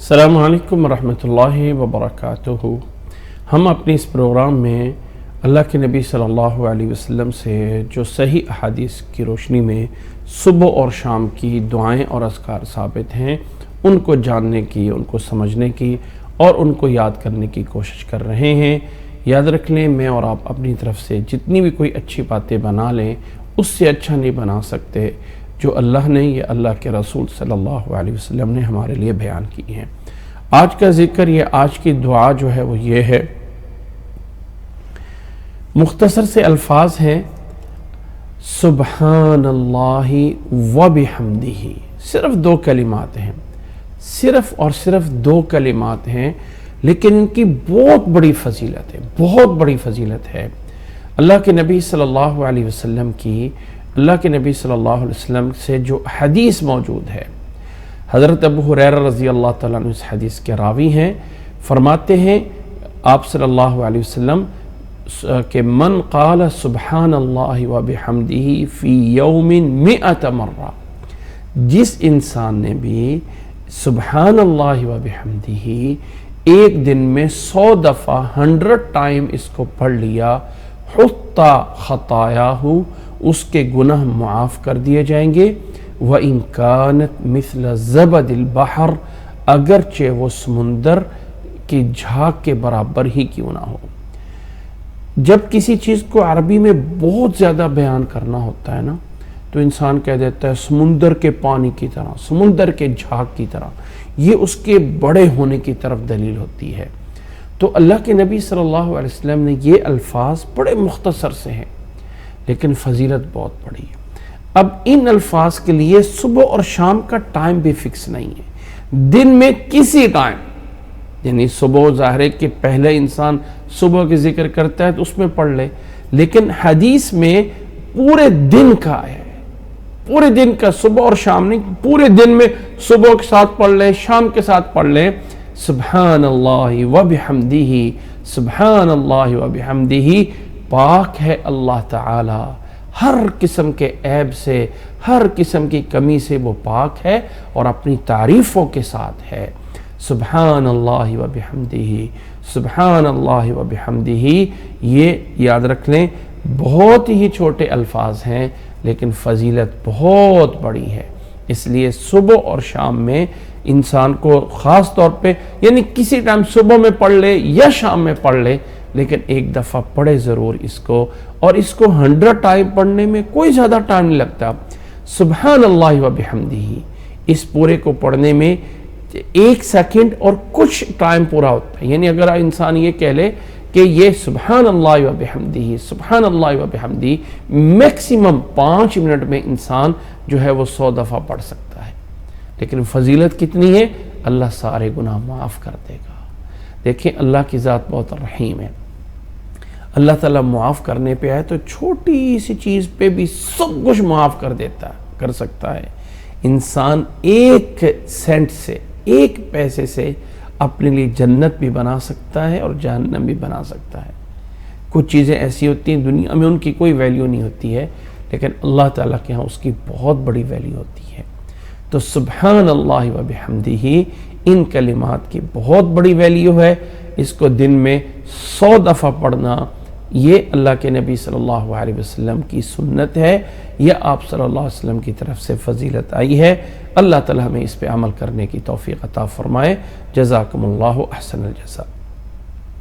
السلام علیکم ورحمۃ اللہ وبرکاتہ۔ ہم اپنے اس پروگرام میں اللہ کے نبی صلی اللہ علیہ وسلم سے جو صحیح احادیث کی روشنی میں صبح اور شام کی دعائیں اور اذکار ثابت ہیں ان کو جاننے کی، ان کو سمجھنے کی اور ان کو یاد کرنے کی کوشش کر رہے ہیں۔ یاد رکھ لیں، میں اور آپ اپنی طرف سے جتنی بھی کوئی اچھی باتیں بنا لیں اس سے اچھا نہیں بنا سکتے جو اللہ نے یا اللہ کے رسول صلی اللہ علیہ وسلم نے ہمارے لیے بیان کی ہیں۔ آج کا ذکر، یہ آج کی دعا جو ہے وہ یہ ہے، مختصر سے الفاظ ہیں، سبحان اللہ و بحمدہ۔ صرف دو کلمات ہیں، صرف اور صرف دو کلمات ہیں، لیکن ان کی بہت بڑی فضیلت ہے، بہت بڑی فضیلت ہے۔ اللہ کے نبی صلی اللہ علیہ وسلم کی، اللہ کے نبی صلی اللہ علیہ وسلم سے جو حدیث موجود ہے، حضرت ابو ہریرہ رضی اللہ تعالیٰ عنہ اس حدیث کے راوی ہیں، فرماتے ہیں آپ صلی اللہ علیہ وسلم کہ من قال سبحان اللہ و بحمدہ فی یوم 100 مرہ، جس انسان نے بھی سبحان اللہ و بحمدہ ایک دن میں 100 دفعہ 100 ٹائم اس کو پڑھ لیا، حُطَّ خطایاہ، اس کے گناہ معاف کر دیے جائیں گے، وَإِن كَانَتْ مِثْلَ زَبَدِ الْبَحْرِ، اگرچہ وہ سمندر کی جھاگ کے برابر ہی کیوں نہ ہو۔ جب کسی چیز کو عربی میں بہت زیادہ بیان کرنا ہوتا ہے نا، تو انسان کہہ دیتا ہے سمندر کے پانی کی طرح، سمندر کے جھاگ کی طرح، یہ اس کے بڑے ہونے کی طرف دلیل ہوتی ہے۔ تو اللہ کے نبی صلی اللہ علیہ وسلم نے یہ الفاظ بڑے مختصر سے ہیں، لیکن فضیلت بہت بڑی ہے۔ اب ان الفاظ کے لیے صبح اور شام کا ٹائم بھی فکس نہیں ہے، دن میں کسی ٹائم، یعنی صبح ظاہر ہے کہ پہلے انسان صبح کے ذکر کرتا ہے تو اس میں پڑھ لے، لیکن حدیث میں پورے دن کا ہے، پورے دن کا، صبح اور شام نہیں، پورے دن میں صبح کے ساتھ پڑھ لے، شام کے ساتھ پڑھ لے، سبحان اللہ و بحمدہ، سبحان اللہ و بحمدہ۔ پاک ہے اللہ تعالی ہر قسم کے عیب سے، ہر قسم کی کمی سے وہ پاک ہے اور اپنی تعریفوں کے ساتھ ہے۔ سبحان اللہ و بحمدہ، سبحان اللہ و بحمدہ، یہ یاد رکھ لیں، بہت ہی چھوٹے الفاظ ہیں لیکن فضیلت بہت بڑی ہے۔ اس لیے صبح اور شام میں انسان کو خاص طور پہ، یعنی کسی ٹائم صبح میں پڑھ لے یا شام میں پڑھ لے، لیکن ایک دفعہ پڑھے ضرور اس کو، اور اس کو 100 ٹائم پڑھنے میں کوئی زیادہ ٹائم نہیں لگتا۔ سبحان اللہ و بحمدہ، اس پورے کو پڑھنے میں 1 سیکنڈ اور کچھ ٹائم پورا ہوتا ہے، یعنی اگر انسان یہ کہہ لے کہ یہ سبحان اللہ و بحمدہ، سبحان اللہ و بحمدہ، میکسیمم 5 منٹ میں انسان جو ہے وہ 100 دفعہ پڑھ سکتا ہے۔ لیکن فضیلت کتنی ہے، اللہ سارے گناہ معاف کر دے گا۔ دیکھیں اللہ کی ذات بہت رحیم ہے، اللہ تعالیٰ معاف کرنے پہ آئے تو چھوٹی سی چیز پہ بھی سب کچھ معاف کر سکتا ہے۔ انسان 1 سینٹ سے، 1 پیسے سے اپنے لیے جنت بھی بنا سکتا ہے اور جہنم بھی بنا سکتا ہے۔ کچھ چیزیں ایسی ہوتی ہیں دنیا میں ان کی کوئی ویلیو نہیں ہوتی ہے، لیکن اللہ تعالیٰ کے ہاں اس کی بہت بڑی ویلیو ہوتی ہے۔ تو سبحان اللہ و بحمدہ، ان کلمات کی بہت بڑی ویلیو ہے۔ اس کو دن میں 100 دفعہ پڑھنا، یہ اللہ کے نبی صلی اللہ علیہ وسلم کی سنت ہے، یا آپ صلی اللہ علیہ وسلم کی طرف سے فضیلت آئی ہے۔ اللہ تعالیٰ ہمیں اس پہ عمل کرنے کی توفیق عطا فرمائے۔ جزاکم اللہ احسن الجزاء۔